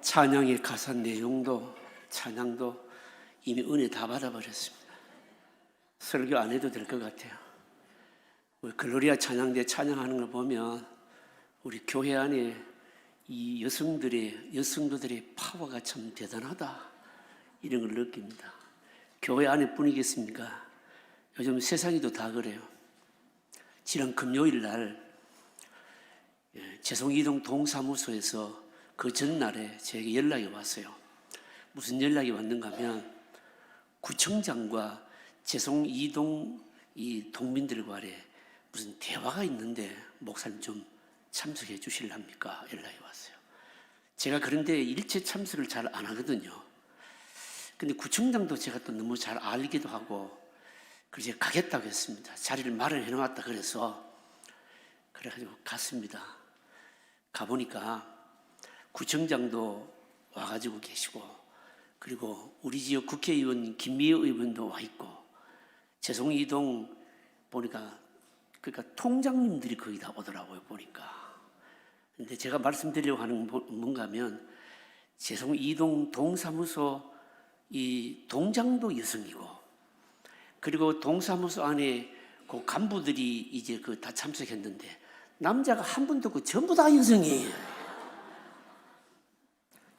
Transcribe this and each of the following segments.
찬양의 가사 내용도 찬양도 이미 은혜 다 받아버렸습니다. 설교 안 해도 될 것 같아요. 우리 글로리아 찬양대 찬양하는 걸 보면 우리 교회 안에 이 여성들의 파워가 참 대단하다, 이런 걸 느낍니다. 교회 안에 뿐이겠습니까? 요즘 세상이 다 그래요. 지난 금요일 날 재송이동 동사무소에서 그 전날에 제게 연락이 왔어요. 무슨 연락이 왔는가 하면 구청장과 재송이동 이 동민들과의 무슨 대화가 있는데 목사님 좀 참석해 주실랍니까? 연락이 왔어요. 제가 그런데 일체 참석을 잘 안 하거든요. 근데 구청장도 제가 또 너무 잘 알기도 하고 그래서 제가 가겠다고 했습니다. 자리를 마련해 놨다 그래가지고 갔습니다. 가보니까 구청장도 와가지고 계시고, 그리고 우리 지역 국회의원 김미애 의원도 와 있고, 재송이동 보니까 그러니까 통장님들이 거의 다 오더라고요, 보니까. 근데 제가 말씀드리려고 하는 건 뭔가 하면 재송이동 동사무소 이 동장도 여성이고, 그리고 동사무소 안에 그 간부들이 이제 그 다 참석했는데 남자가 한 분도 없고 전부 다 여성이에요.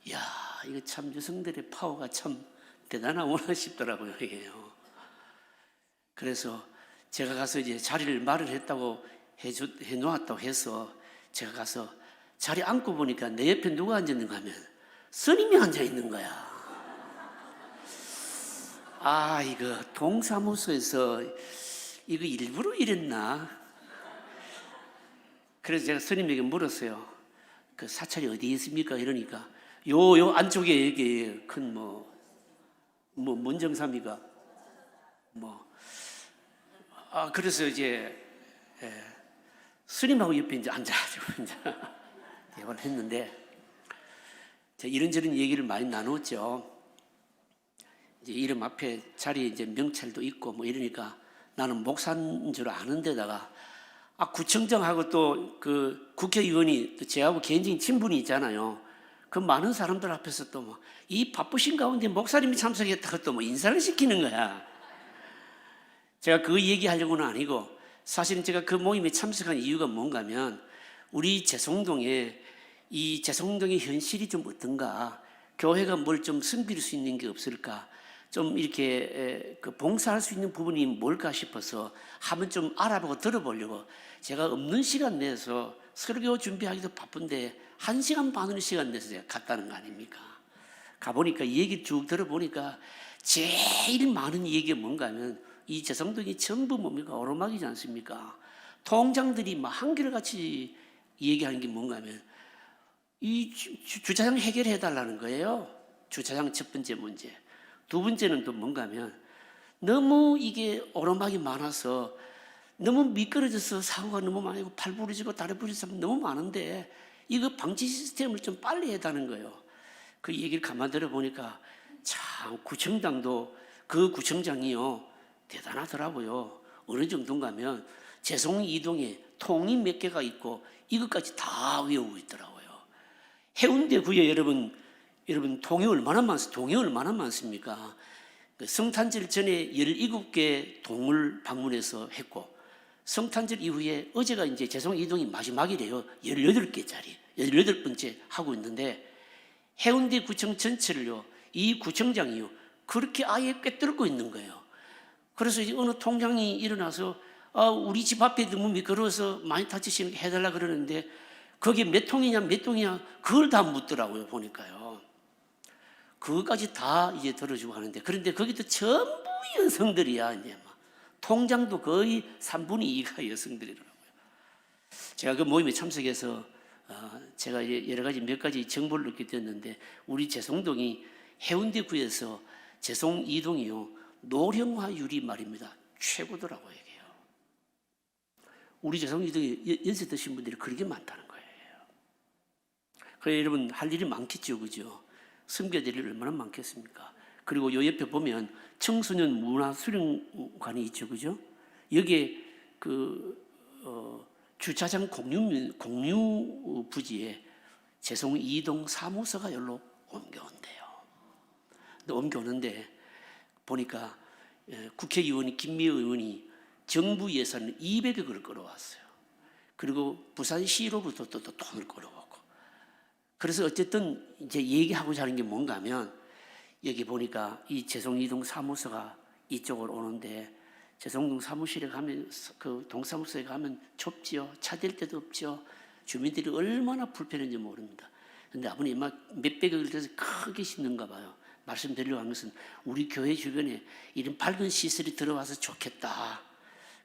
이야, 이거 참 여성들의 파워가 참 대단하구나 싶더라고요, 이게요. 그래서 제가 가서 이제 자리를 마련했다고 해놓았다고 해서 제가 가서 자리 앉고 보니까 내 옆에 누가 앉았는가 하면 스님이 앉아 있는 거야. 아, 이거 동사무소에서 이거 일부러 이랬나? 그래서 제가 스님에게 물었어요. 그 사찰이 어디에 있습니까? 이러니까 요 안쪽에 여기 큰 문정삼이가 그래서 이제 스님하고 옆에 이제 앉아가지고 이제 대화를 했는데 제가 이런저런 얘기를 많이 나눴죠. 이제 이름 앞에 자리에 이제 명찰도 있고 이러니까 나는 목사인 줄 아는 데다가 구청장하고 또 그 국회의원이 또 제하고 개인적인 친분이 있잖아요. 그 많은 사람들 앞에서 또 이 바쁘신 가운데 목사님이 참석했다고 또 인사를 시키는 거야. 제가 그 얘기하려고는 아니고, 사실은 제가 그 모임에 참석한 이유가 뭔가 하면 우리 재송동의 현실이 좀 어떤가, 교회가 뭘 좀 섬길 수 있는 게 없을까, 좀 이렇게 봉사할 수 있는 부분이 뭘까 싶어서 한번 좀 알아보고 들어보려고 제가 없는 시간 내서 설교 준비하기도 바쁜데 1시간 반을 시간 내서 제가 갔다는 거 아닙니까? 가보니까 이 얘기 쭉 들어보니까 제일 많은 얘기가 뭔가 하면 이 재송동이 전부 뭡니까? 오르막이지 않습니까? 통장들이 막 한결같이 얘기하는 게 뭔가 하면 이 주차장 해결해 달라는 거예요. 주차장 첫 번째 문제. 두 번째는 또 뭔가 하면 너무 이게 오르막이 많아서 너무 미끄러져서 사고가 너무 많고 팔 부러지고 다리 부러지고 너무 많은데 이거 방지 시스템을 좀 빨리 해다는 거예요. 그 얘기를 가만 들어보니까 참 구청장도 그 구청장이요 대단하더라고요. 어느 정도인가 하면 재송이동에 통이 몇 개가 있고 이것까지 다 외우고 있더라고요. 해운대구에 여러분 동이 얼마나 많습니까? 성탄절 전에 17개 동을 방문해서 했고, 성탄절 이후에 어제가 이제 재송이동이 마지막이래요. 18번째 하고 있는데 해운대 구청 전체를요, 이 구청장이요 그렇게 아예 꿰뚫고 있는 거예요. 그래서 이제 어느 통장이 일어나서 우리 집 앞에 너무 미끄러워서 많이 다치시니까 해달라 그러는데 거기에 몇 통이냐 그걸 다 묻더라고요. 보니까요. 그것까지 다 이제 들어주고 하는데, 그런데 거기도 전부 여성들이야. 이제 통장도 거의 3분의 2가 여성들이더라고요. 제가 그 모임에 참석해서 제가 여러 가지 몇 가지 정보를 얻게 됐는데, 우리 재송동이 해운대구에서 재송이동이요 노령화율이 말입니다 최고더라고요. 이게요. 우리 재송이동에 연세 드신 분들이 그렇게 많다는 거예요. 그래서 여러분 할 일이 많겠죠, 그죠? 섬겨야 될 일이 얼마나 많겠습니까? 그리고 요 옆에 보면 청소년 문화수련관이 있죠, 그죠? 여기에 주차장 공유 부지에 재송이동 사무소가 열로 옮겨온대요. 근데 옮겨오는데 보니까 국회의원 김미애 의원이 정부 예산을 200억을 끌어왔어요. 그리고 부산시로부터 또 돈을 끌어오고. 그래서 어쨌든 이제 얘기하고자 하는 게 뭔가 하면 여기 보니까 이 재송이동 사무소가 이쪽으로 오는데 재송동 사무실에 가면 그 동사무소에 가면 좁지요. 차 댈 데도 없죠. 주민들이 얼마나 불편한지 모릅니다. 근데 아버님 막 몇백억을 들여서 크게 심는가 봐요. 말씀드리려고 하는 것은 우리 교회 주변에 이런 밝은 시설이 들어와서 좋겠다.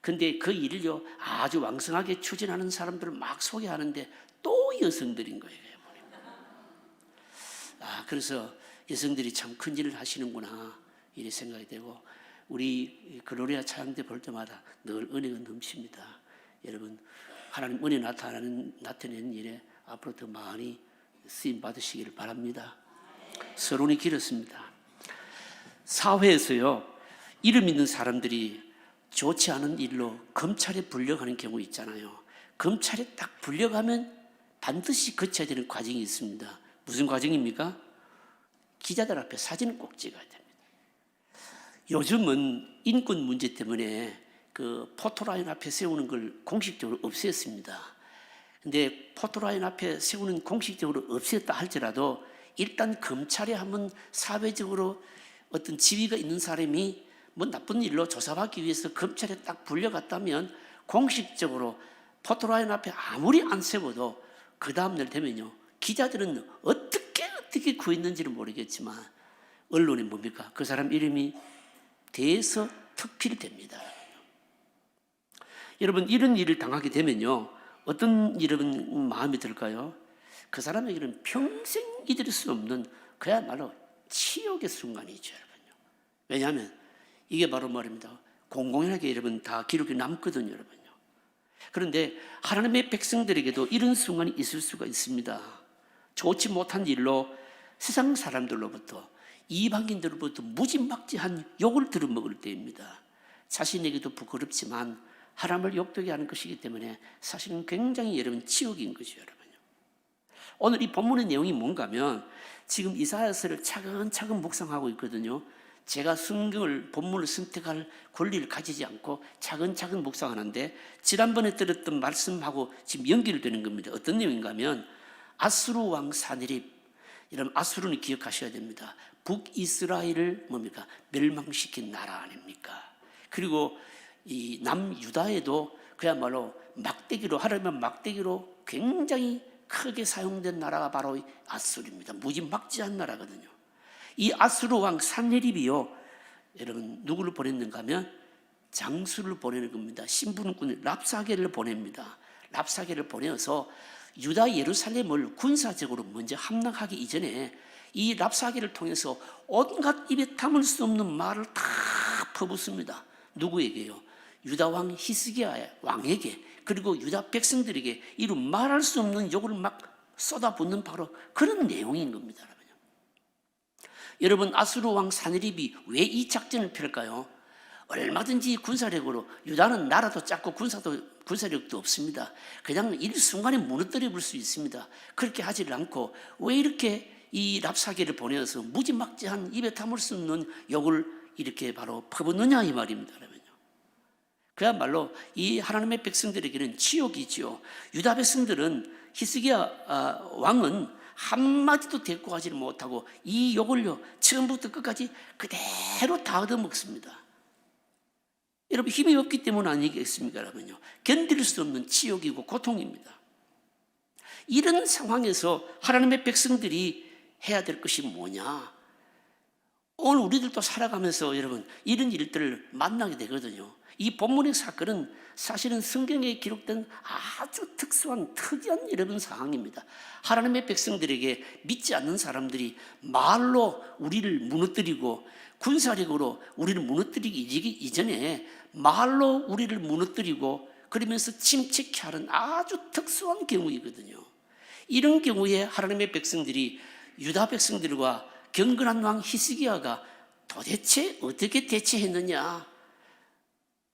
근데 그 일을요 아주 왕성하게 추진하는 사람들을 막 소개하는데 또 여성들인 거예요. 그래서 여성들이 참 큰 일을 하시는구나 이렇게 생각이 되고 우리 글로리아 찬양대 볼 때마다 늘 은혜가 넘칩니다. 여러분 하나님 은혜 나타내는 일에 앞으로 더 많이 쓰임 받으시기를 바랍니다. 서론이 길었습니다. 사회에서요 이름 있는 사람들이 좋지 않은 일로 검찰에 불려가는 경우 있잖아요. 검찰에 딱 불려가면 반드시 거쳐야 되는 과정이 있습니다. 무슨 과정입니까? 기자들 앞에 사진을 꼭 찍어야 됩니다. 요즘은 인권 문제 때문에 그 포토라인 앞에 세우는 걸 공식적으로 없앴습니다. 근데 포토라인 앞에 세우는 공식적으로 없앴다 할지라도 일단 검찰에 한번 사회적으로 어떤 지위가 있는 사람이 뭐 나쁜 일로 조사받기 위해서 검찰에 딱 불려갔다면 공식적으로 포토라인 앞에 아무리 안 세워도 그 다음날 되면요 기자들은 어떻게 구했는지는 모르겠지만 언론이 뭡니까? 그 사람 이름이 대서 특필됩니다. 여러분 이런 일을 당하게 되면요 어떤 일은 마음이 들까요? 그 사람에게는 평생 잊을 수 없는 그야말로 치욕의 순간이죠. 여러분요. 왜냐하면 이게 바로 말입니다. 공공연하게 여러분 다 기록이 남거든요. 여러분요. 그런데 하나님의 백성들에게도 이런 순간이 있을 수가 있습니다. 좋지 못한 일로 세상 사람들로부터 이방인들로부터 무지막지한 욕을 들어먹을 때입니다. 자신에게도 부끄럽지만 하나님을 욕되게 하는 것이기 때문에 사실은 굉장히 여러분 치욕인 것이죠. 여러분요. 오늘 이 본문의 내용이 뭔가 하면 지금 이사야서를 차근차근 묵상하고 있거든요. 제가 성경을 본문을 선택할 권리를 가지지 않고 차근차근 묵상하는데 지난번에 들었던 말씀하고 지금 연결되는 겁니다. 어떤 내용인가 하면 아수르 왕 사네립, 여러분 아수르는 기억하셔야 됩니다. 북이스라엘을 뭡니까? 멸망시킨 나라 아닙니까? 그리고 이 남유다에도 그야말로 막대기로 하려면 막대기로 굉장히 크게 사용된 나라가 바로 아수르입니다. 무지막지한 나라거든요. 이 아수르 왕 산헤립이요 여러분 누구를 보냈는가 하면 장수를 보내는 겁니다. 신분군 랍사게를 보냅니다. 랍사게를 보내어서 유다 예루살렘을 군사적으로 먼저 함락하기 이전에 이 랍사게를 통해서 온갖 입에 담을 수 없는 말을 다 퍼붓습니다. 누구에게요? 유다 왕 히스기야 왕에게 그리고 유다 백성들에게 이루 말할 수 없는 욕을 막 쏟아붓는 바로 그런 내용인 겁니다. 여러분 아수르 왕 사네립이 왜 이 작전을 펼까요? 얼마든지 군사력으로 유다는 나라도 작고 군사력도 없습니다. 그냥 일순간에 무너뜨려 볼 수 있습니다. 그렇게 하지를 않고 왜 이렇게 이 랍사게를 보내어서 무지막지한 입에 담을 수 없는 욕을 이렇게 바로 퍼붓느냐 이 말입니다. 그야말로 이 하나님의 백성들에게는 치욕이지요. 유다 백성들은 히스기야 왕은 한마디도 대꾸하지를 못하고 이 욕을요 처음부터 끝까지 그대로 다 얻어먹습니다. 여러분 힘이 없기 때문 아니겠습니까? 여러분요 견딜 수 없는 치욕이고 고통입니다. 이런 상황에서 하나님의 백성들이 해야 될 것이 뭐냐? 오늘 우리들도 살아가면서 여러분 이런 일들을 만나게 되거든요. 이 본문의 사건은 사실은 성경에 기록된 아주 특수한 특이한 여러분 상황입니다. 하나님의 백성들에게 믿지 않는 사람들이 말로 우리를 무너뜨리고 군사력으로 우리를 무너뜨리기 이전에 말로 우리를 무너뜨리고 그러면서 침체케 하는 아주 특수한 경우이거든요. 이런 경우에 하나님의 백성들이 유다 백성들과 경건한 왕 히스기야가 도대체 어떻게 대처했느냐?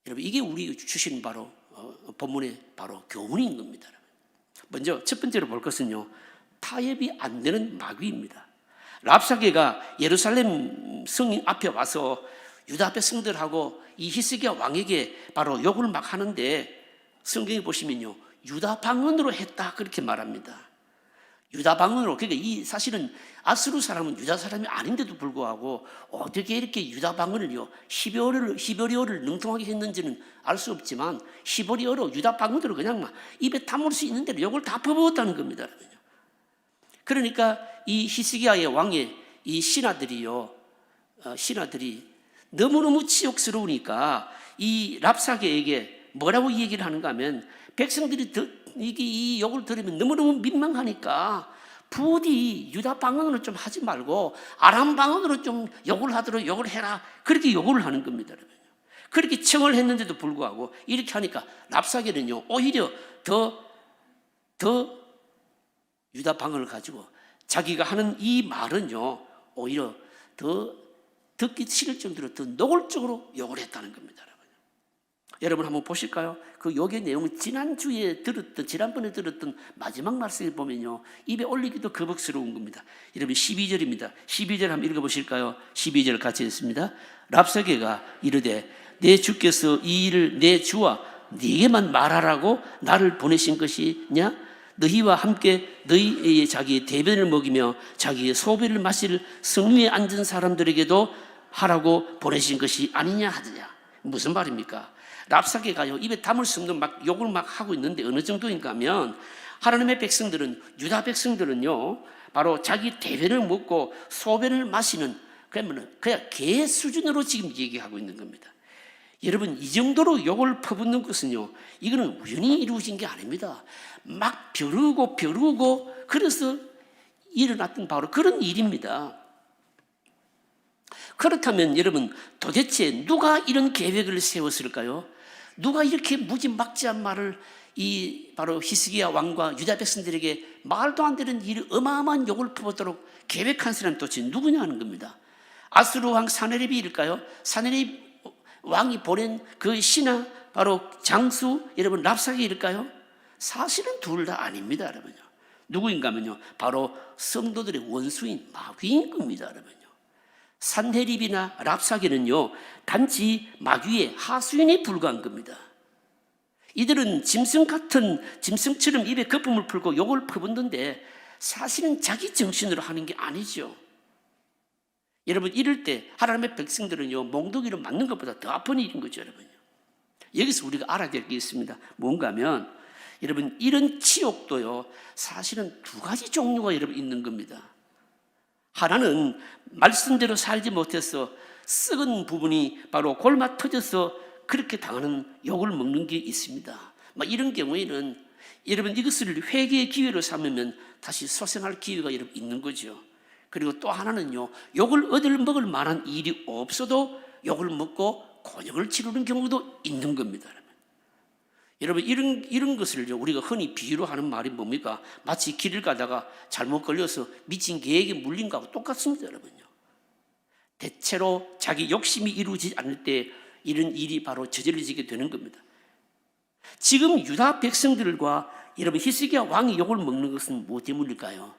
여러분 이게 우리 주신 바로 본문의 바로 교훈인 겁니다. 먼저 첫 번째로 볼 것은요 타협이 안 되는 마귀입니다. 랍사게가 예루살렘 성 앞에 와서 유다 백성들하고 이 히스기야 왕에게 바로 욕을 막 하는데, 성경에 보시면요, 유다 방언으로 했다 그렇게 말합니다. 유다 방언으로. 그러니까 이 사실은 아수르 사람은 유다 사람이 아닌데도 불구하고 어떻게 이렇게 유다 방언을요, 히브리어를 능통하게 했는지는 알 수 없지만 히브리어로 유다 방언으로 그냥 막 입에 담을 수 있는 대로 욕을 다 퍼부었다는 겁니다. 그러니까 이 히스기야의 왕의 이 신하들이 너무너무 치욕스러우니까 이 랍사게에게 뭐라고 얘기를 하는가 하면, 백성들이 이 욕을 들으면 너무너무 민망하니까 부디 유다 방언으로 좀 하지 말고 아람 방언으로 좀 욕을 하도록 욕을 해라, 그렇게 요구를 하는 겁니다. 그렇게 청을 했는데도 불구하고 이렇게 하니까 랍사게는요, 오히려 더 유다 방언을 가지고 자기가 하는 이 말은요, 오히려 더 듣기 싫을 정도로 더 노골적으로 욕을 했다는 겁니다. 여러분 한번 보실까요? 그 욕의 내용은 지난번에 들었던 마지막 말씀을 보면요, 입에 올리기도 거북스러운 겁니다. 여러분 12절입니다. 12절 한번 읽어보실까요? 12절 같이 읽습니다. 랍사게가 이르되 내 주께서 이 일을 내 주와 네게만 말하라고 나를 보내신 것이냐? 너희와 함께 너희의 자기의 대변을 먹이며 자기의 소변을 마실 성위에 앉은 사람들에게도 하라고 보내신 것이 아니냐 하더냐. 무슨 말입니까? 랍사게가요, 입에 담을 수 없는 막 욕을 막 하고 있는데 어느 정도인가 하면, 하나님의 백성들은, 유다 백성들은요, 바로 자기 대변을 먹고 소변을 마시는, 그러면 그냥 개 수준으로 지금 얘기하고 있는 겁니다. 여러분, 이 정도로 욕을 퍼붓는 것은요, 이거는 우연히 이루어진 게 아닙니다. 막 벼르고 그래서 일어났던 바로 그런 일입니다. 그렇다면 여러분, 도대체 누가 이런 계획을 세웠을까요? 누가 이렇게 무지막지한 말을 바로 히스기야 왕과 유다 백성들에게 말도 안 되는 일, 어마어마한 욕을 퍼붓도록 계획한 사람이 도대체 누구냐 하는 겁니다. 아수르 왕 사네립일까요? 사네립 왕이 보낸 그 신하, 바로 장수 여러분 랍사게일까요? 사실은 둘 다 아닙니다, 여러분요. 누구인가 하면요, 바로 성도들의 원수인 마귀인 겁니다, 여러분요. 산헤립이나 랍사게는요, 단지 마귀의 하수인에 불과한 겁니다. 이들은 짐승처럼 입에 거품을 풀고 욕을 퍼붓는데 사실은 자기 정신으로 하는 게 아니죠. 여러분, 이럴 때 하나님의 백성들은요, 몽둥이로 맞는 것보다 더 아픈 일인 거죠, 여러분요. 여기서 우리가 알아야 될 게 있습니다. 뭔가 하면, 여러분, 이런 치욕도요, 사실은 두 가지 종류가 여러분 있는 겁니다. 하나는 말씀대로 살지 못해서 썩은 부분이 바로 골마 터져서 그렇게 당하는 욕을 먹는 게 있습니다. 이런 경우에는 여러분, 이것을 회개의 기회로 삼으면 다시 소생할 기회가 여러분 있는 거죠. 그리고 또 하나는요, 욕을 얻을 만한 일이 없어도 욕을 먹고 곤욕을 치르는 경우도 있는 겁니다. 여러분, 이런 것을요, 우리가 흔히 비유로 하는 말이 뭡니까? 마치 길을 가다가 잘못 걸려서 미친 개에게 물린 거하고 똑같습니다, 여러분요. 대체로 자기 욕심이 이루어지지 않을 때 이런 일이 바로 저질러지게 되는 겁니다. 지금 유다 백성들과 여러분 히스기야 왕이 욕을 먹는 것은 뭐 때문일까요?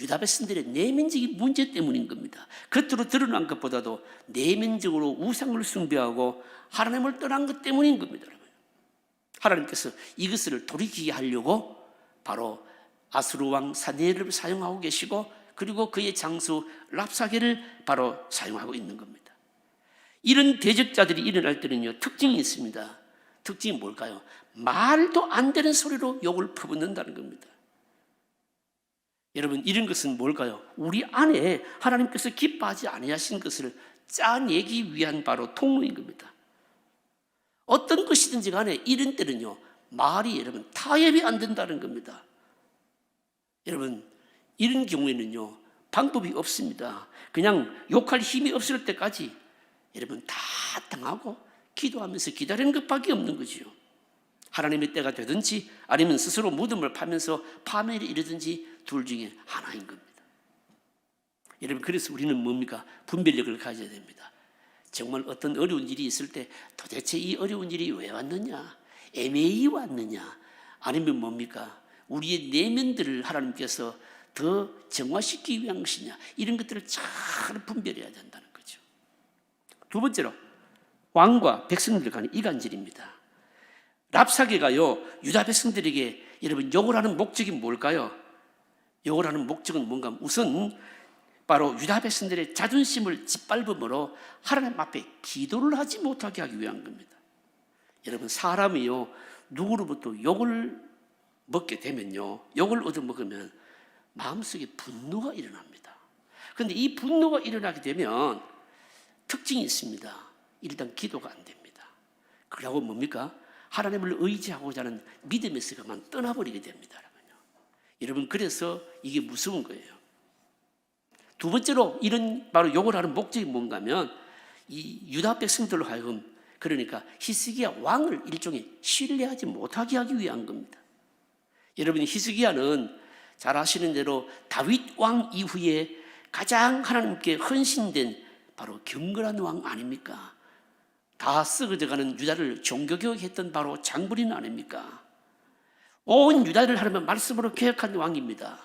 유다 백성들의 내면적인 문제 때문인 겁니다. 겉으로 드러난 것보다도 내면적으로 우상을 숭배하고 하나님을 떠난 것 때문인 겁니다. 하나님께서 이것을 돌이키게 하려고 바로 아수르 왕 산헤립을 사용하고 계시고, 그리고 그의 장수 랍사게를 바로 사용하고 있는 겁니다. 이런 대적자들이 일어날 때는요, 특징이 있습니다. 특징이 뭘까요? 말도 안 되는 소리로 욕을 퍼붓는다는 겁니다. 여러분, 이런 것은 뭘까요? 우리 안에 하나님께서 기뻐하지 아니하신 것을 짜내기 위한 바로 통로인 겁니다. 어떤 것이든지 간에 이런 때는요, 말이 여러분 타협이 안 된다는 겁니다. 여러분, 이런 경우에는요, 방법이 없습니다. 그냥 욕할 힘이 없을 때까지 여러분 다 당하고 기도하면서 기다리는 것밖에 없는 거지요. 하나님의 때가 되든지 아니면 스스로 무덤을 파면서 파멸이 이르든지 둘 중에 하나인 겁니다. 여러분, 그래서 우리는 뭡니까? 분별력을 가져야 됩니다. 정말 어떤 어려운 일이 있을 때 도대체 이 어려운 일이 왜 왔느냐? 애매히 왔느냐? 아니면 뭡니까? 우리의 내면들을 하나님께서 더 정화시키기 위한 것이냐, 이런 것들을 잘 분별해야 된다는 거죠. 두 번째로 왕과 백성들 간의 이간질입니다. 랍사게가요, 유다 백성들에게 여러분 욕을 하는 목적이 뭘까요? 욕을 하는 목적은 뭔가, 우선 바로 유다 백성들의 자존심을 짓밟음으로 하나님 앞에 기도를 하지 못하게 하기 위한 겁니다. 여러분, 사람이요, 누구로부터 욕을 먹게 되면요, 욕을 얻어먹으면 마음속에 분노가 일어납니다. 그런데 이 분노가 일어나게 되면 특징이 있습니다. 일단 기도가 안 됩니다. 그러고 뭡니까? 하나님을 의지하고자 하는 믿음에서만 떠나버리게 됩니다. 여러분, 그래서 이게 무서운 거예요. 두 번째로 이런 바로 욕을 하는 목적이 뭔가 하면, 이 유다 백성들로 하여금, 그러니까 히스기야 왕을 일종의 신뢰하지 못하게 하기 위한 겁니다. 여러분, 히스기야는 잘 아시는 대로 다윗 왕 이후에 가장 하나님께 헌신된 바로 경건한 왕 아닙니까? 다 썩어져가는 유다를 종교개혁했던 바로 장군인 아닙니까? 온 유다를 하나님의 말씀으로 개혁한 왕입니다.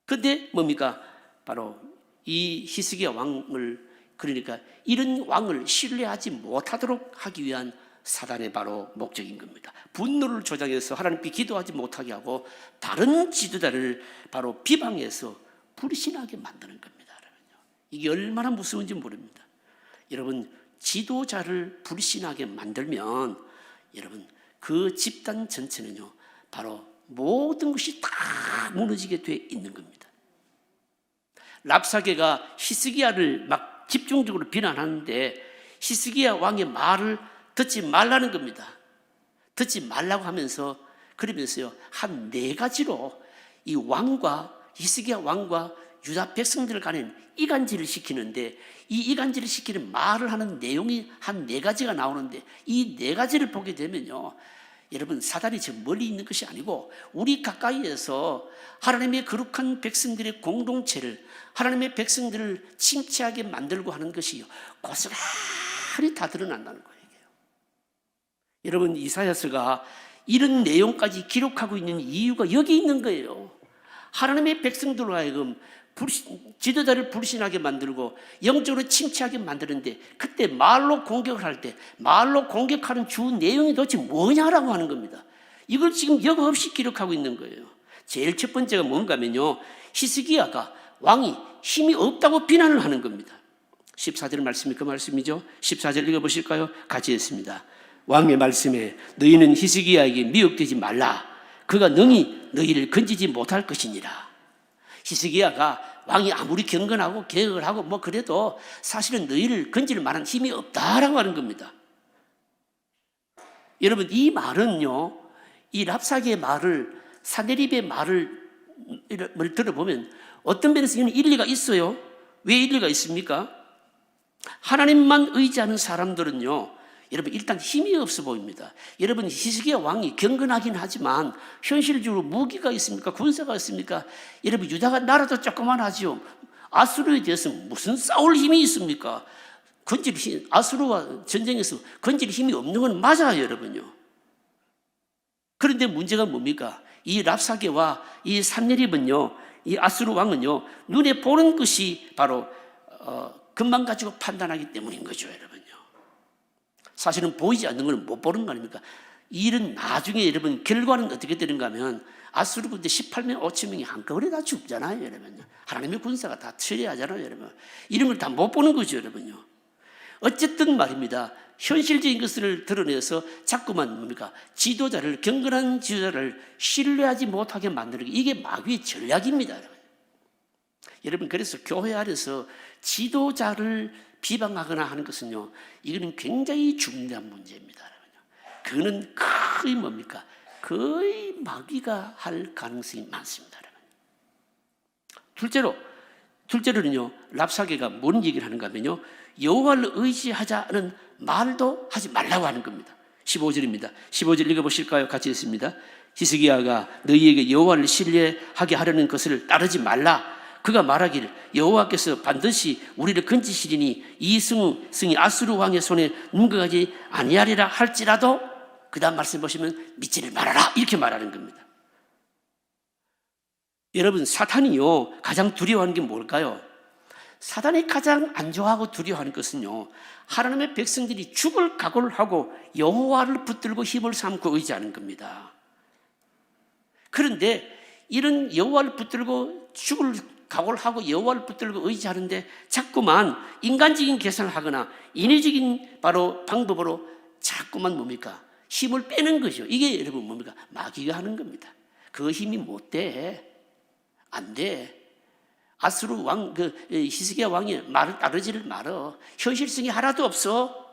그런데 뭡니까? 바로 이 히스기야 왕을, 그러니까 이런 왕을 신뢰하지 못하도록 하기 위한 사단의 바로 목적인 겁니다. 분노를 조장해서 하나님께 기도하지 못하게 하고 다른 지도자를 바로 비방해서 불신하게 만드는 겁니다. 이게 얼마나 무서운지 모릅니다. 여러분, 지도자를 불신하게 만들면 여러분, 그 집단 전체는요, 바로 모든 것이 다 무너지게 돼 있는 겁니다. 랍사게가 히스기야를 막 집중적으로 비난하는데 히스기야 왕의 말을 듣지 말라는 겁니다. 듣지 말라고 하면서, 그러면서요, 한 4가지로 이 왕과, 히스기야 왕과 유다 백성들 간에 이간질을 시키는데, 이 이간질을 시키는 말을 하는 내용이 한 4가지가 나오는데, 이 4가지를 보게 되면요, 여러분, 사단이 지금 멀리 있는 것이 아니고 우리 가까이에서 하나님의 거룩한 백성들의 공동체를, 하나님의 백성들을 침체하게 만들고 하는 것이 고스란히 다 드러난다는 거예요. 여러분, 이사야서가 이런 내용까지 기록하고 있는 이유가 여기 있는 거예요. 하나님의 백성들로 하여금 지도자를 불신하게 만들고 영적으로 침체하게 만드는데, 그때 말로 공격을 할 때 말로 공격하는 주 내용이 도대체 뭐냐라고 하는 겁니다. 이걸 지금 여과 없이 기록하고 있는 거예요. 제일 첫 번째가 뭔가 하면요, 히스기야가 왕이 힘이 없다고 비난을 하는 겁니다. 14절 말씀이 그 말씀이죠. 14절 읽어보실까요? 같이 했습니다. 왕의 말씀에 너희는 히스기야에게 미혹되지 말라. 그가 능히 너희를 건지지 못할 것이니라. 히스기야가 왕이 아무리 경건하고 개혁을 하고 뭐 그래도 사실은 너희를 건질 만한 힘이 없다라고 하는 겁니다. 여러분, 이 말은요, 이 랍사게의 말을, 사네립의 말을 들어보면 어떤 면에서 이는 일리가 있어요. 왜 일리가 있습니까? 하나님만 의지하는 사람들은요, 여러분, 일단 힘이 없어 보입니다. 여러분, 히스기야 왕이 경건하긴 하지만 현실적으로 무기가 있습니까? 군사가 있습니까? 여러분, 유다가 나라도 조그만하죠. 아수르에 대해서 무슨 싸울 힘이 있습니까? 아수르와 전쟁에서 건질 힘이 없는 건 맞아요, 여러분요. 그런데 문제가 뭡니까? 이 랍사게와 이 산네립은요, 이 아수르 왕은요, 눈에 보는 것이 바로 것만 가지고 판단하기 때문인 거죠, 여러분요. 사실은 보이지 않는 걸 못 보는 거 아닙니까? 이 일은 나중에 여러분 결과는 어떻게 되는가 하면 아수르 군대 18명, 5천명이 한꺼번에 다 죽잖아요, 여러분. 하나님의 군사가 다 처리하잖아요, 여러분. 이런 걸 다 못 보는 거죠, 여러분요. 어쨌든 말입니다. 현실적인 것을 드러내서 자꾸만 뭡니까? 지도자를, 경건한 지도자를 신뢰하지 못하게 만드는 게 이게 마귀의 전략입니다, 여러분. 여러분, 그래서 교회 안에서 지도자를 비방하거나 하는 것은요, 이거는 굉장히 중대한 문제입니다. 그거는 거의 뭡니까? 거의 마귀가 할 가능성이 많습니다. 둘째로는요, 랍사게가 뭔 얘기를 하는가 하면요, 여호와를 의지하자는 말도 하지 말라고 하는 겁니다. 15절입니다. 15절 읽어보실까요? 같이 읽습니다. 히스기야가 너희에게 여호와를 신뢰하게 하려는 것을 따르지 말라. 그가 말하기를 여호와께서 반드시 우리를 건지시리니 이 승이 아수르 왕의 손에 넘어가지 아니하리라 할지라도, 그 다음 말씀 보시면 믿지를 말아라, 이렇게 말하는 겁니다. 여러분, 사탄이요 가장 두려워하는 게 뭘까요? 사단이 가장 안 좋아하고 두려워하는 것은요, 하나님의 백성들이 죽을 각오를 하고 여호와를 붙들고 힘을 삼고 의지하는 겁니다. 그런데 이런 여호와를 붙들고 죽을 각오를 하고 여호와를 붙들고 의지하는데 자꾸만 인간적인 계산을 하거나 인위적인 바로 방법으로 자꾸만 뭡니까? 힘을 빼는 거죠. 이게 여러분 뭡니까? 마귀가 하는 겁니다. 그 힘이 못 돼. 안 돼. 아수르 왕, 히스기야 왕이 말을 따르지를 말어. 현실성이 하나도 없어.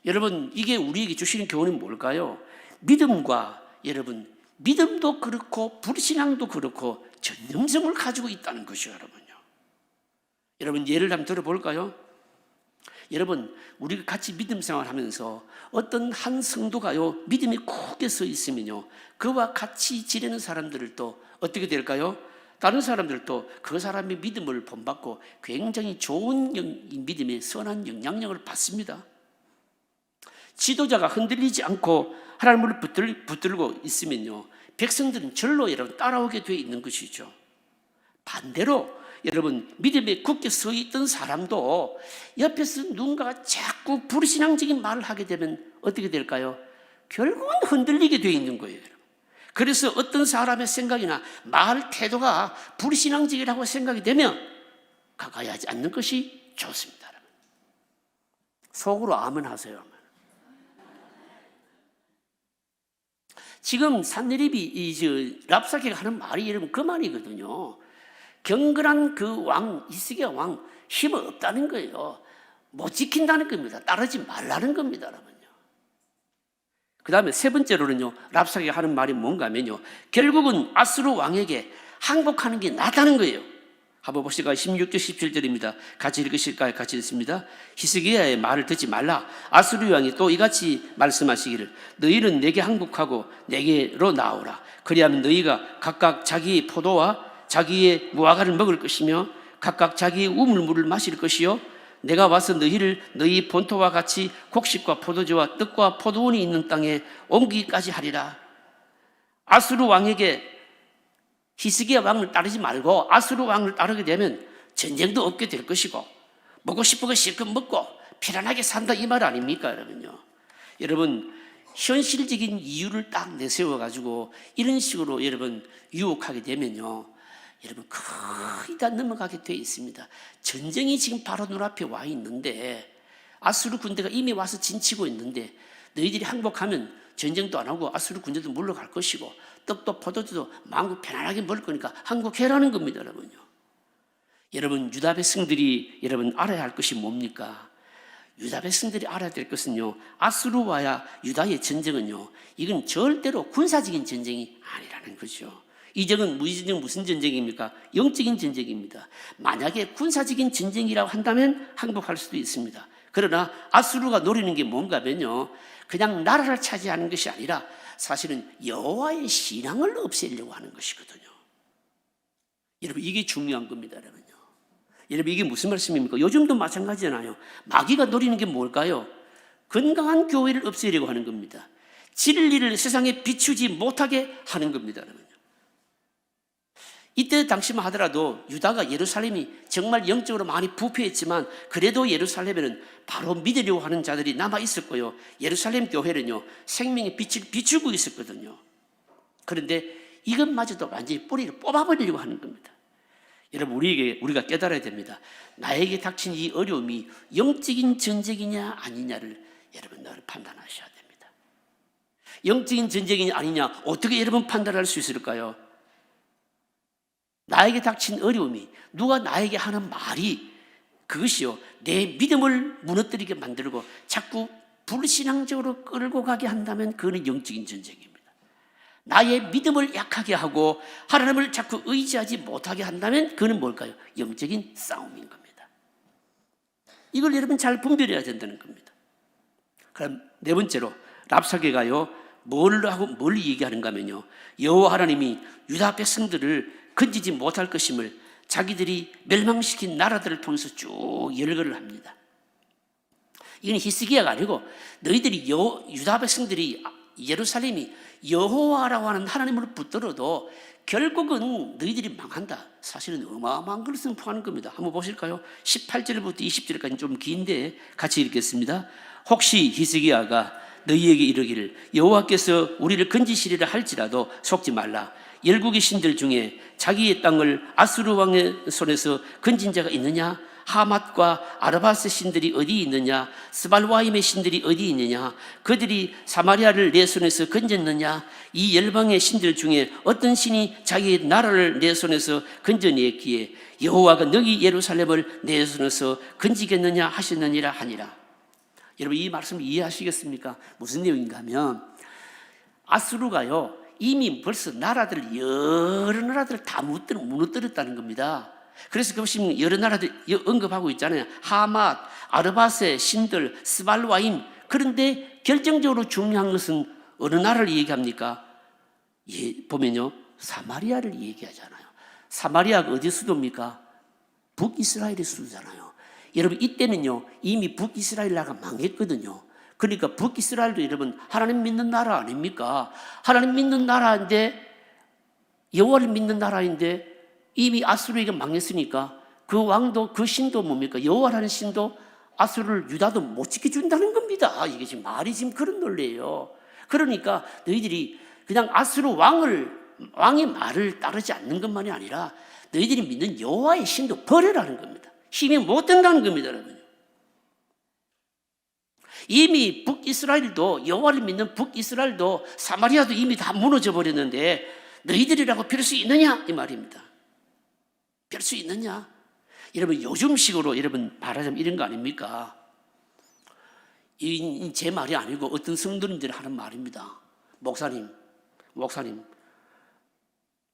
여러분, 이게 우리에게 주시는 교훈은 뭘까요? 믿음과 여러분, 믿음도 그렇고 불신앙도 그렇고 전념성을 가지고 있다는 것이요, 여러분요. 여러분, 예를 한번 들어볼까요? 여러분, 우리가 같이 믿음 생활하면서 어떤 한 성도가요, 믿음이 굳게 서 있으면요, 그와 같이 지내는 사람들을 또 어떻게 될까요? 다른 사람들도 그 사람의 믿음을 본받고 굉장히 좋은 믿음의 선한 영향력을 받습니다. 지도자가 흔들리지 않고 하나님을 붙들고 있으면요, 백성들은 절로 여러분 따라오게 되어 있는 것이죠. 반대로 여러분, 믿음에 굳게 서 있던 사람도 옆에서 누군가가 자꾸 불신앙적인 말을 하게 되면 어떻게 될까요? 결국은 흔들리게 되어 있는 거예요. 그래서 어떤 사람의 생각이나 말 태도가 불신앙적이라고 생각이 되면 가까이 하지 않는 것이 좋습니다. 여러분. 속으로 아멘 하세요. 지금 산헤립이 랍사케가 하는 말이 여러분 그 말이거든요. 경건한 그 왕, 히스기야 왕 힘 없다는 거예요. 못 지킨다는 겁니다. 따르지 말라는 겁니다, 여러분요. 그 다음에 세 번째로는요, 랍사케가 하는 말이 뭔가 하면요, 결국은 아수르 왕에게 항복하는 게 낫다는 거예요. 한번 보실까요? 16절 17절입니다. 같이 읽으실까요? 같이 읽습니다. 히스기야의 말을 듣지 말라. 아수르 왕이 또 이같이 말씀하시기를, 너희는 내게 항복하고 내게로 나오라. 그리하면 너희가 각각 자기의 포도와 자기의 무화과를 먹을 것이며 각각 자기의 우물물을 마실 것이요, 내가 와서 너희를 너희 본토와 같이 곡식과 포도주와 떡과 포도원이 있는 땅에 옮기기까지 하리라. 아수르 왕에게 히스기야 왕을 따르지 말고 아수르 왕을 따르게 되면 전쟁도 없게 될 것이고 먹고 싶은 거 실컷 먹고 편안하게 산다, 이 말 아닙니까, 여러분요? 여러분, 현실적인 이유를 딱 내세워 가지고 이런 식으로 여러분 유혹하게 되면요, 여러분 거의 다 넘어가게 되어 있습니다. 전쟁이 지금 바로 눈앞에 와 있는데, 아수르 군대가 이미 와서 진치고 있는데 너희들이 항복하면 전쟁도 안 하고 아수르 군대도 물러갈 것이고 떡도 포도주도 마음껏 편안하게 먹을 거니까 항복해라는 겁니다, 여러분요. 여러분, 유다 백성들이 여러분 알아야 할 것이 뭡니까? 유다 백성들이 알아야 될 것은요, 아수르와야 유다의 전쟁은요, 이건 절대로 군사적인 전쟁이 아니라는 거죠. 이 전쟁은 무슨 전쟁입니까? 영적인 전쟁입니다. 만약에 군사적인 전쟁이라고 한다면 항복할 수도 있습니다. 그러나 아수르가 노리는 게 뭔가 하면요, 그냥 나라를 차지하는 것이 아니라 사실은 여호와의 신앙을 없애려고 하는 것이거든요. 여러분, 이게 중요한 겁니다, 여러분요. 여러분, 이게 무슨 말씀입니까? 요즘도 마찬가지잖아요. 마귀가 노리는 게 뭘까요? 건강한 교회를 없애려고 하는 겁니다. 진리를 세상에 비추지 못하게 하는 겁니다, 여러분. 이때 당시만 하더라도 유다가 예루살렘이 정말 영적으로 많이 부패했지만 그래도 예루살렘에는 바로 믿으려고 하는 자들이 남아 있었고요, 예루살렘 교회는요 생명의 빛을 비추고 있었거든요. 그런데 이것마저도 완전히 뿌리를 뽑아버리려고 하는 겁니다. 여러분, 우리가 깨달아야 됩니다. 나에게 닥친 이 어려움이 영적인 전쟁이냐 아니냐를 여러분 나를 판단하셔야 됩니다. 영적인 전쟁이냐 아니냐 어떻게 여러분 판단할 수 있을까요? 나에게 닥친 어려움이, 누가 나에게 하는 말이, 그것이요 내 믿음을 무너뜨리게 만들고 자꾸 불신앙적으로 끌고 가게 한다면 그거는 영적인 전쟁입니다. 나의 믿음을 약하게 하고 하나님을 자꾸 의지하지 못하게 한다면 그거는 뭘까요? 영적인 싸움인 겁니다. 이걸 여러분 잘 분별해야 된다는 겁니다. 그럼 네 번째로 랍사게가요 뭘 얘기하는가 하면요, 여호와 하나님이 유다 백성들을 건지지 못할 것임을 자기들이 멸망시킨 나라들을 통해서 쭉 열거를 합니다. 이건 히스기야가 아니고 너희들이 유다 백성들이 예루살렘이 여호와라고 하는 하나님을 붙들어도 결국은 너희들이 망한다. 사실은 어마어마한 걸 선포하는 겁니다. 한번 보실까요? 18절부터 20절까지 좀 긴데 같이 읽겠습니다. 혹시 히스기야가 너희에게 이르기를 여호와께서 우리를 건지시리라 할지라도 속지 말라. 열국의 신들 중에 자기의 땅을 아수르 왕의 손에서 건진 자가 있느냐? 하맛과 아르바스 신들이 어디 있느냐? 스발와임의 신들이 어디 있느냐? 그들이 사마리아를 내 손에서 건졌느냐? 이 열방의 신들 중에 어떤 신이 자기의 나라를 내 손에서 건져냈기에 여호와가 너희 예루살렘을 내 손에서 건지겠느냐 하셨느니라 하니라. 여러분, 이 말씀을 이해하시겠습니까? 무슨 내용인가 하면 아수르가요 이미 벌써 나라들 여러 나라들을 다 무너뜨렸다는 겁니다. 그래서 그 보시면 여러 나라들 언급하고 있잖아요. 하맛, 아르바세, 신들, 스발와임. 그런데 결정적으로 중요한 것은 어느 나라를 얘기합니까? 예, 보면요 사마리아를 얘기하잖아요. 사마리아가 어디 수도입니까? 북이스라엘의 수도잖아요. 여러분, 이때는요 이미 북이스라엘 나라가 망했거든요. 그러니까 북이스라엘도 여러분 하나님 믿는 나라 아닙니까? 하나님 믿는 나라인데, 여호와를 믿는 나라인데 이미 아수르에게 망했으니까 그 왕도, 그 신도 뭡니까? 여호와라는 신도 아수르를, 유다도 못 지켜준다는 겁니다. 이게 지금 말이 지금 그런 논리예요. 그러니까 너희들이 그냥 아수르 왕의 말을 따르지 않는 것만이 아니라 너희들이 믿는 여호와의 신도 버리라는 겁니다. 힘이 못 된다는 겁니다, 여러분. 이미 북이스라엘도, 여호와를 믿는 북이스라엘도, 사마리아도 이미 다 무너져 버렸는데 너희들이라고 빌 수 있느냐 이 말입니다. 빌 수 있느냐? 여러분, 요즘식으로 여러분 말하자면 이런 거 아닙니까? 제 말이 아니고 어떤 성도님들이 하는 말입니다. 목사님,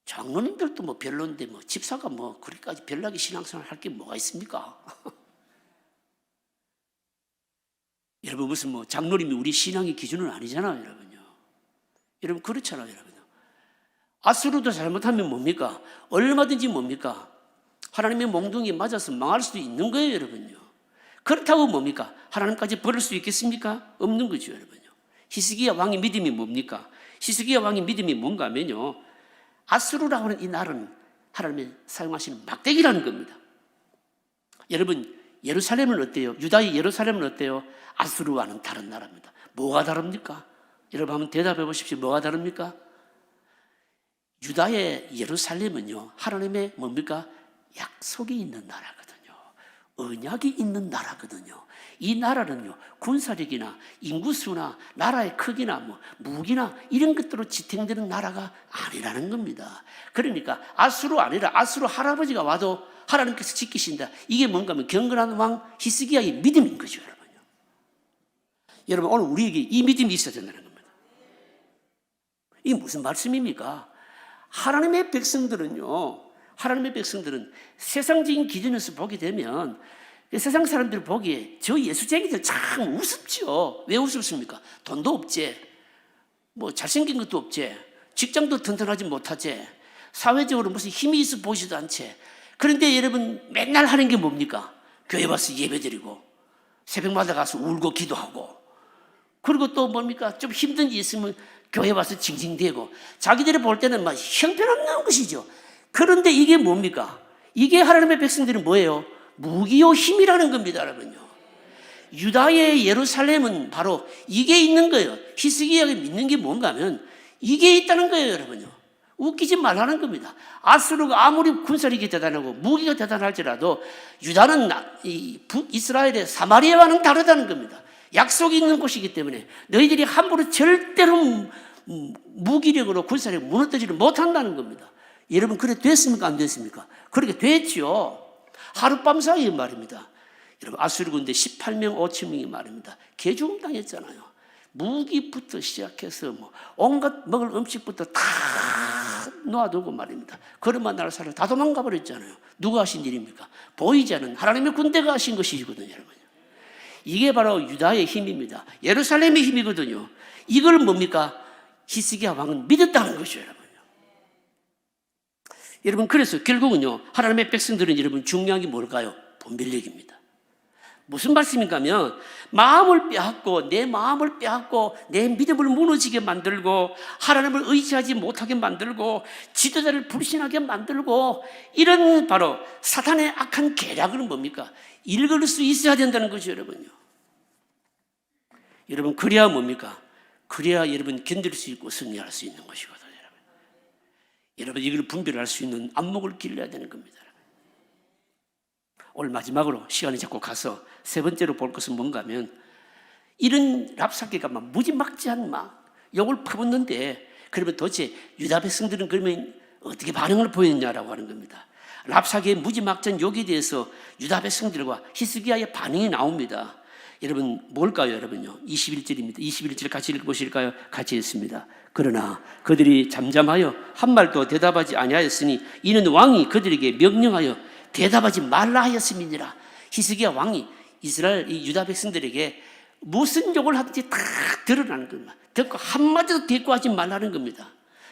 장로님들도 뭐 별론데 뭐 집사가 뭐 그렇게까지 별나게 신앙생활 할 게 뭐가 있습니까? 여러분, 무슨 뭐 장로님이 우리 신앙의 기준은 아니잖아요, 여러분요. 여러분, 그렇잖아요, 여러분요. 아수르도 잘못하면 뭡니까? 얼마든지 뭡니까? 하나님의 몽둥이에 맞아서 망할 수도 있는 거예요, 여러분요. 그렇다고 뭡니까? 하나님까지 버릴 수 있겠습니까? 없는 거죠, 여러분요. 히스기야 왕의 믿음이 뭡니까? 히스기야 왕의 믿음이 뭔가 하면요, 아수르라고 하는 이 나라는 하나님이 사용하시는 막대기라는 겁니다. 여러분, 예루살렘은 어때요? 유다의 예루살렘은 어때요? 아수르와는 다른 나라입니다. 뭐가 다릅니까? 여러분 한번 대답해 보십시오. 뭐가 다릅니까? 유다의 예루살렘은요 하나님의 뭡니까? 약속이 있는 나라거든요. 언약이 있는 나라거든요. 이 나라는요 군사력이나 인구수나 나라의 크기나 뭐 무기나 이런 것들로 지탱되는 나라가 아니라는 겁니다. 그러니까 아수르 아니라 아수르 할아버지가 와도 하나님께서 지키신다. 이게 뭔가 하면 경건한 왕 히스기야의 믿음인 거죠, 여러분요. 여러분, 오늘 우리에게 이 믿음이 있어야 된다는 겁니다. 이게 무슨 말씀입니까? 하나님의 백성들은 세상적인 기준에서 보게 되면 세상 사람들 보기에 저 예수쟁이들 참 우습죠. 왜 우습습니까? 돈도 없지, 뭐 잘생긴 것도 없지, 직장도 튼튼하지 못하지, 사회적으로 무슨 힘이 있어 보이지도 않지. 그런데 여러분 맨날 하는 게 뭡니까? 교회 와서 예배드리고 새벽마다 가서 울고 기도하고, 그리고 또 뭡니까? 좀 힘든 일 있으면 교회 와서 징징대고, 자기들이 볼 때는 막 형편없는 것이죠. 그런데 이게 뭡니까? 이게 하나님의 백성들은 뭐예요? 무기요 힘이라는 겁니다, 여러분요. 유다의 예루살렘은 바로 이게 있는 거예요. 히스기야가 믿는 게 뭔가 하면 이게 있다는 거예요, 여러분요. 웃기지 말라는 겁니다. 아수르가 아무리 군사력이 대단하고 무기가 대단할지라도 유다는 북이스라엘의 사마리아와는 다르다는 겁니다. 약속이 있는 곳이기 때문에 너희들이 함부로 절대로 무기력으로 군사력 무너뜨리지 못한다는 겁니다. 여러분, 그래 됐습니까? 안 됐습니까? 그렇게 됐죠. 하룻밤 사이에 말입니다. 여러분, 아수르 군대 18명 5천명이 말입니다. 개죽음 당했잖아요. 무기부터 시작해서 뭐 온갖 먹을 음식부터 다 놓아두고 말입니다. 그런만 나라 사람 다 도망가 버렸잖아요. 누가 하신 일입니까? 보이지 않는 하나님의 군대가 하신 것이거든요, 여러분. 이게 바로 유다의 힘입니다. 예루살렘의 힘이거든요. 이걸 뭡니까? 히스기야 왕은 믿었다는 것이죠, 여러분. 여러분, 그래서 결국은요 하나님의 백성들은 여러분 중요한 게 뭘까요? 분별력입니다. 무슨 말씀인가 하면 마음을 빼앗고 내 마음을 빼앗고 내 믿음을 무너지게 만들고 하나님을 의지하지 못하게 만들고 지도자를 불신하게 만들고 이런 바로 사탄의 악한 계략은 뭡니까? 읽을 수 있어야 된다는 거죠, 여러분요. 여러분, 그래야 뭡니까? 그래야 여러분 견딜 수 있고 승리할 수 있는 것이거든요. 여러분, 이걸 분별할 수 있는 안목을 길러야 되는 겁니다. 오늘 마지막으로 시간이 자꾸 가서 세 번째로 볼 것은 뭔가 하면 이런 랍사케가 막 무지막지한 막 욕을 퍼붓는데 그러면 도대체 유다 백성들은 그러면 어떻게 반응을 보였냐라고 하는 겁니다. 랍사케의 무지막지한 욕에 대해서 유다 백성들과 히스기야의 반응이 나옵니다. 여러분 뭘까요, 여러분요? 21절입니다. 21절 같이 읽어보실까요? 같이 읽습니다. 그러나 그들이 잠잠하여 한 말도 대답하지 아니하였으니 이는 왕이 그들에게 명령하여 대답하지 말라 하였음이니라. 히스기야 왕이 이스라엘 이 유다 백성들에게 무슨 욕을 하든지 다 드러나는 겁니다. 듣고 한마디도 대꾸하지 말라는 겁니다.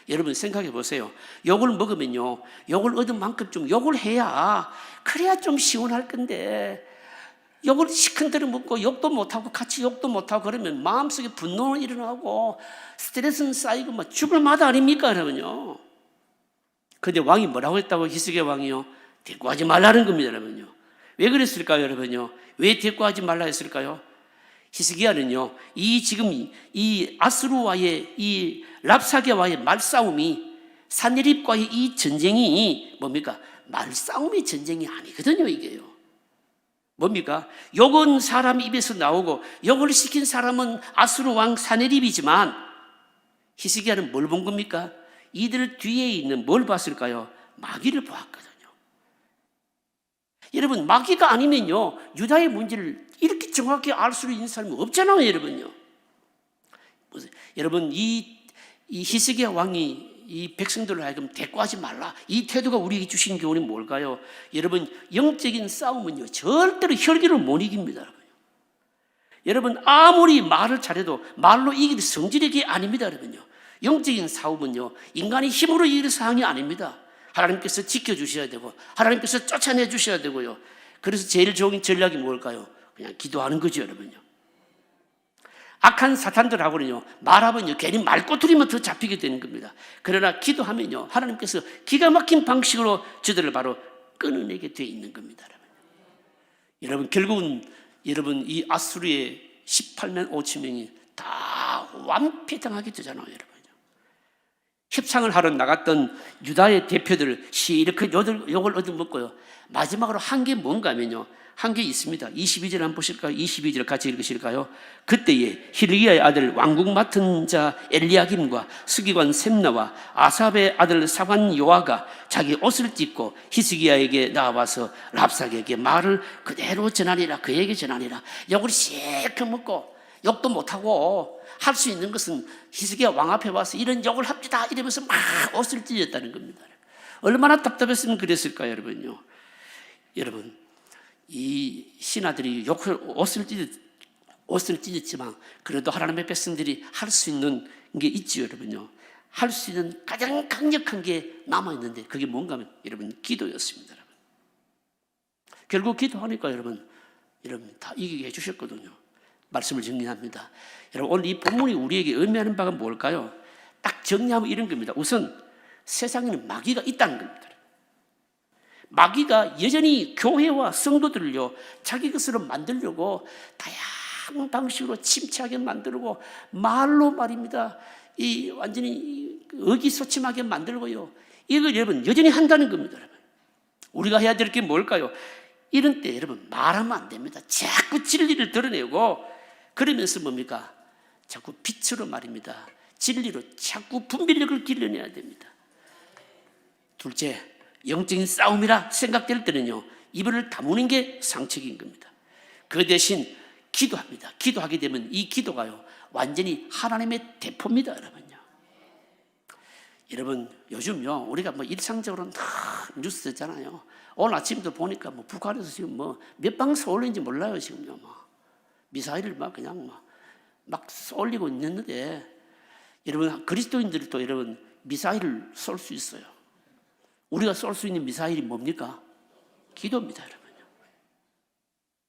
여러분 생각해 보세요. 욕을 먹으면요, 욕을 얻은 만큼 좀 욕을 해야 그래야 좀 시원할 건데 욕을 시큰대로 먹고 욕도 못하고 같이 욕도 못하고 그러면 마음속에 분노는 일어나고 스트레스는 쌓이고 막 죽을 마다 아닙니까, 여러분요. 근데 왕이 뭐라고 했다고? 히스기야 왕이요, 대꾸하지 말라는 겁니다, 여러분요. 왜 그랬을까요, 여러분요? 왜 대꾸하지 말라 했을까요? 히스기야는요, 지금 이 아수르와의 이 랍사게와의 말싸움이 산헤립과의 이 전쟁이 뭡니까? 말싸움의 전쟁이 아니거든요, 이게요. 뭡니까? 욕은 사람 입에서 나오고 욕을 시킨 사람은 아수르 왕 산헤립이지만 히스기야는 뭘 본 겁니까? 이들 뒤에 있는 뭘 봤을까요? 마귀를 보았거든요. 여러분, 마귀가 아니면요, 유다의 문제를 이렇게 정확히 알 수 있는 사람이 없잖아요, 여러분요. 여러분, 이 히스기야 왕이 이 백성들을 하여금 대꾸하지 말라, 이 태도가 우리에게 주신 교훈이 뭘까요? 여러분, 영적인 싸움은요, 절대로 혈기를 못 이깁니다. 여러분, 아무리 말을 잘해도 말로 이길 성질이 아닙니다, 여러분요. 영적인 싸움은요, 인간의 힘으로 이길 사항이 아닙니다. 하나님께서 지켜주셔야 되고 하나님께서 쫓아내 주셔야 되고요. 그래서 제일 좋은 전략이 뭘까요? 그냥 기도하는 거죠, 여러분요. 악한 사탄들하고는요, 말하면요, 괜히 말꼬투리만 더 잡히게 되는 겁니다. 그러나 기도하면요, 하나님께서 기가 막힌 방식으로 저들을 바로 끊어내게 되어 있는 겁니다. 여러분, 결국은 여러분 이 아수르의 18만 5천 명이 다 완패당하게 되잖아요, 여러분. 협상을 하러 나갔던 유다의 대표들 이렇게 욕을 얻어먹고요, 마지막으로 한 게 뭔가 하면요, 한 게 있습니다. 22절 한번 보실까요? 22절 같이 읽으실까요? 그때에 히르기야의 아들 왕국 맡은 자 엘리야김과 서기관 셈나와 아삽의 아들 사관 요아가 자기 옷을 찢고 히스기야에게 나와서 랍사게에게 말을 그대로 전하니라. 그에게 전하니라. 욕을 실컷 먹고 욕도 못하고 할 수 있는 것은 히스기야 왕 앞에 와서 이런 욕을 합시다 이러면서 막 옷을 찢었다는 겁니다. 얼마나 답답했으면 그랬을까요, 여러분요. 여러분, 이 신하들이 옷을 찢었지만 그래도 하나님의 백성들이 할 수 있는 게 있지요, 여러분요. 할 수 있는 가장 강력한 게 남아있는데 그게 뭔가 하면 여러분 기도였습니다. 여러분. 결국 기도하니까 여러분 다 이기게 해주셨거든요. 말씀을 정리합니다. 여러분, 오늘 이 본문이 우리에게 의미하는 바가 뭘까요? 딱 정리하면 이런 겁니다. 우선 세상에는 마귀가 있다는 겁니다. 마귀가 여전히 교회와 성도들을요, 자기 것으로 만들려고 다양한 방식으로 침체하게 만들고 말로 말입니다, 이 완전히 의기소침하게 만들고요, 이걸 여러분 여전히 한다는 겁니다. 여러분, 우리가 해야 될 게 뭘까요? 이런 때 여러분 말하면 안 됩니다. 자꾸 진리를 드러내고 그러면서 뭡니까? 자꾸 빛으로 말입니다, 진리로 자꾸 분별력을 길러내야 됩니다. 둘째, 영적인 싸움이라 생각될 때는요, 입을 다무는 게 상책인 겁니다. 그 대신 기도합니다. 기도하게 되면 이 기도가요, 완전히 하나님의 대포입니다, 여러분요. 여러분, 요즘요, 우리가 뭐 일상적으로 뉴스 듣잖아요. 오늘 아침도 보니까 뭐 북한에서 지금 뭐 몇 방 쏘올린지 몰라요, 지금요. 뭐 미사일을 막 그냥 막 쏘올리고 있는데, 여러분, 그리스도인들도 여러분 미사일을 쏠 수 있어요. 우리가 쏠 수 있는 미사일이 뭡니까? 기도입니다, 여러분요.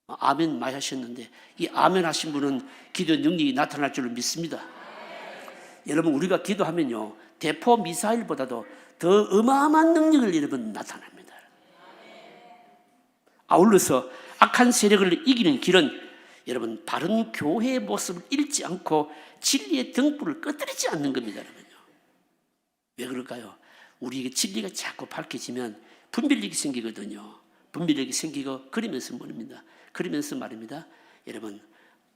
아멘 많이 하셨는데 이 아멘 하신 분은 기도의 능력이 나타날 줄로 믿습니다. 여러분 우리가 기도하면요 대포 미사일보다도 더 어마어마한 능력을 여러분 나타납니다. 아울러서 악한 세력을 이기는 길은 여러분 바른 교회의 모습을 잃지 않고 진리의 등불을 꺼뜨리지 않는 겁니다. 여러분요. 왜 그럴까요? 우리에게 진리가 자꾸 밝혀지면 분별력이 생기거든요. 분별력이 생기고 그러면서 말입니다. 그러면서 말입니다. 여러분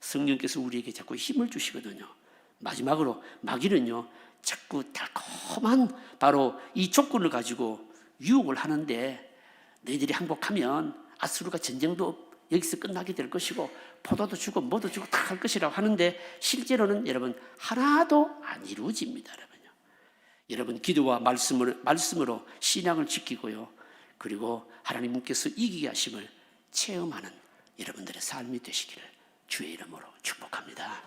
성령께서 우리에게 자꾸 힘을 주시거든요. 마지막으로 마귀는요 자꾸 달콤한 바로 이 조건을 가지고 유혹을 하는데 너희들이 항복하면 아수르가 전쟁도 여기서 끝나게 될 것이고 포도도 주고 뭐도 주고 다 할 것이라고 하는데 실제로는 여러분 하나도 안 이루어집니다. 여러분요. 여러분 기도와 말씀으로 신앙을 지키고요. 그리고 하나님께서 이기게 하심을 체험하는 여러분들의 삶이 되시기를 주의 이름으로 축복합니다.